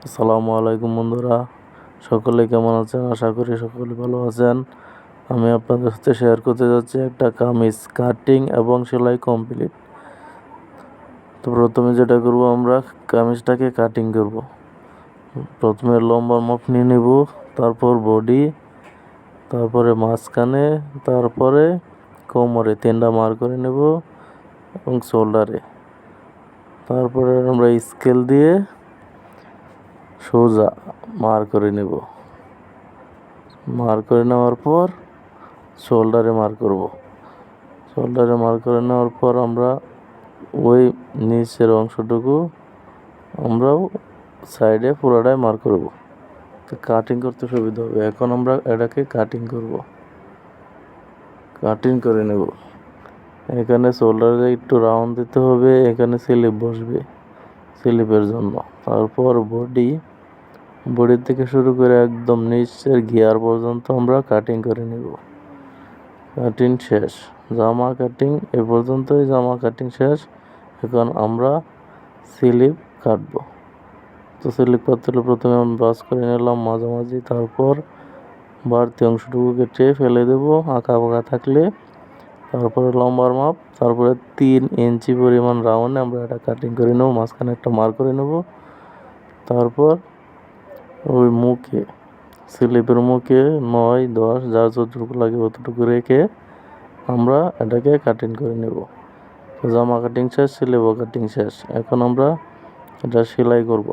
আসসালামু আলাইকুম বন্ধুরা, সকলে কেমন আছেন? আশা করি সকলে ভালো আছেন। আমি আপনাদের সাথে শেয়ার করতে যাচ্ছি একটা কামিজ কাটিং এবং সেলাই কমপ্লিট। তো প্রথমে যেটা করব, আমরা কামিজটাকে কাটিং করব। প্রথমে লম্বা মাপ নিয়ে নেব, তারপর বডি, তারপরে মাঝখানে, তারপরে কোমরে 3টা মার করে নেব এবং শোল্ডারে। তারপরে আমরা স্কেল দিয়ে সোজা মার করে নেব। মার করে নেওয়ার পর শোল্ডারে মার করব। শোল্ডারে মার করে নেওয়ার পর আমরা ওই নিচের অংশটুকু আমরাও সাইডে পুরোটাই মার করব। তো কাটিং করতে সুবিধা হবে। এখন আমরা এটাকে কাটিং করব, কাটিং করে নেব। এখানে শোল্ডারে একটু রাউন্ড দিতে হবে, এখানে স্লিপ বসবে স্লিপের জন্য। তারপর বডি থেকে শুরু করে একদম নিচের গিয়ার পর্যন্ত আমরা কাটিং করে নেব। কাটিং শেষ, জামা কাটিং এ পর্যন্তই, জামা কাটিং শেষ। এখন আমরা স্লিপ কাটব। তো স্লিপ কাটতে হলে প্রথমে আমি বাস করে নিলাম মাঝামাঝি, তারপর বাড়তি অংশটুকু কেটে ফেলে দেব আঁকা বাঁকা থাকলে। তারপরে লম্বার মাপ, তারপরে 3 ইঞ্চি পরিমাণ রাউন্ডে আমরা এটা কাটিং করে নেব। মাঝখানে একটা মার্ক করে নেব। তারপর ওই মুখে, স্লিপের মুখে 9, 10 যার যতটুকু লাগে ততটুকু রেখে আমরা এটাকে কাটিং করে নেব। তো জামা কাটিং শেষ, স্লিপও কাটিং শেষ। এখন আমরা এটা সেলাই করব।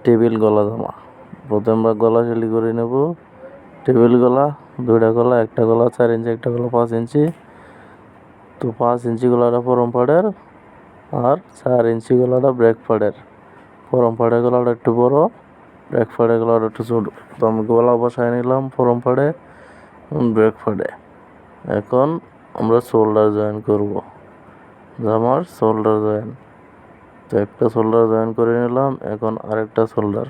টেবিল গলা জামা, প্রথমে আমরা গলা সেলাই করে নেব। টেবিল গলা, 2টা গলা, একটা গলা 4 ইঞ্চি, একটা গলা 5 ইঞ্চি। তো 5 ইঞ্চি গলাটা ফরম পাড়ের আর 4 ইঞ্চি গলাটা ব্রেক পাড়ের। ফরম পাড়ের গলাটা একটু বড়, ব্রেক পাড়ের গলাটা একটু ছোট। তো আমি গলা বসায় নিলাম ফরম পাড়ে, ব্রেক পাড়ে। এখন আমরা শোল্ডার জয়েন করব, জামার শোল্ডার জয়েন। তো একটা শোল্ডার জয়েন করে নিলাম। এখন আরেকটা শোল্ডার,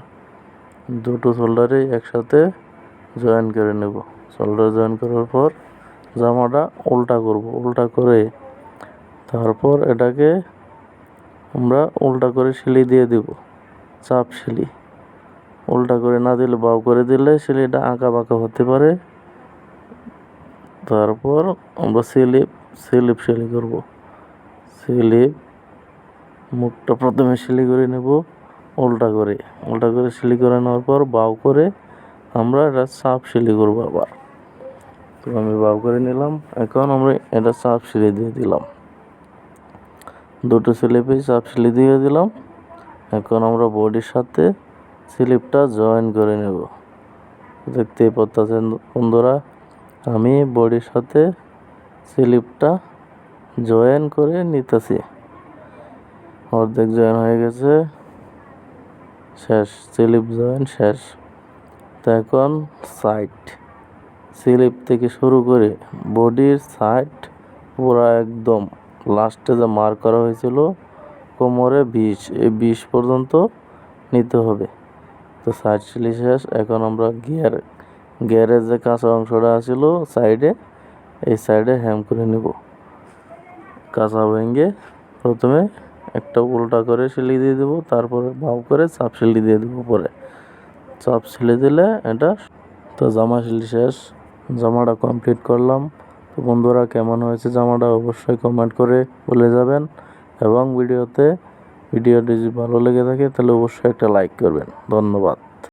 দুটো শোল্ডারই একসাথে জয়েন করে নেব। শোল্ডার জয়েন করার পর জামাটা উল্টা করব, উল্টা করে তারপর এটাকে আমরা উল্টা করে সেলাই দিয়ে দেব, চাপ সেলাই। উল্টা করে না দিলে, বাউ করে দিলে সেলাইটা আঁকা বাঁকা হতে পারে। তারপর আমরা স্লিপ সেলাই করব। স্লিপ মুখটা প্রথমে সেলাই করে নেব উল্টা করে সেলাই করে নেওয়ার পর বাউ করে আমরা এটা চাপ সেলাই করব আবার। তো আমি বাউ করে নিলাম। এখন আমরা এটা চাপ সেলাই দিয়ে দিলাম, দুটো স্লিপে চাপ সেলাই দিয়ে দিলাম। এখন আমরা বডির সাথে স্লিপটা জয়েন করে নেব। দেখতেই পাচ্ছেন বন্ধুরা, আমি বডির সাথে স্লিপটা জয়েন করে নিতেছি। অর্ধেক জয়েন হয়ে গেছে, শেষ, স্লিপ জয়েন শেষ। তো এখন সাইড, স্লিপ থেকে শুরু করে বডির সাইড পুরা একদম লাস্টে যে মার্ক করা হয়েছিল কোমরে 20, এই 20 পর্যন্ত নিতে হবে। তো সাইড সেলাই শেষ। এখন আমরা গিয়ারের যে কাঁচা অংশটা আছিল সাইডে, এই সাইডে হ্যাম করে নেব। কাঁচা ভেঙে প্রথমে একটা উল্টা করে সেলাই দিয়ে দেবো, তারপরে বাউ করে চাপ সেলাই দিয়ে দেবো। পরে চাপ সেলাই দিলে এটা। তো জামা সেলাই শেষ, জামাটা কমপ্লিট করলাম। তো বন্ধুরা, কেমন হয়েছে জামাটা অবশ্যই কমেন্ট করে বলে যাবেন। এবং ভিডিওটি যদি ভালো লেগে থাকে তাহলে অবশ্যই একটা লাইক করবেন। ধন্যবাদ।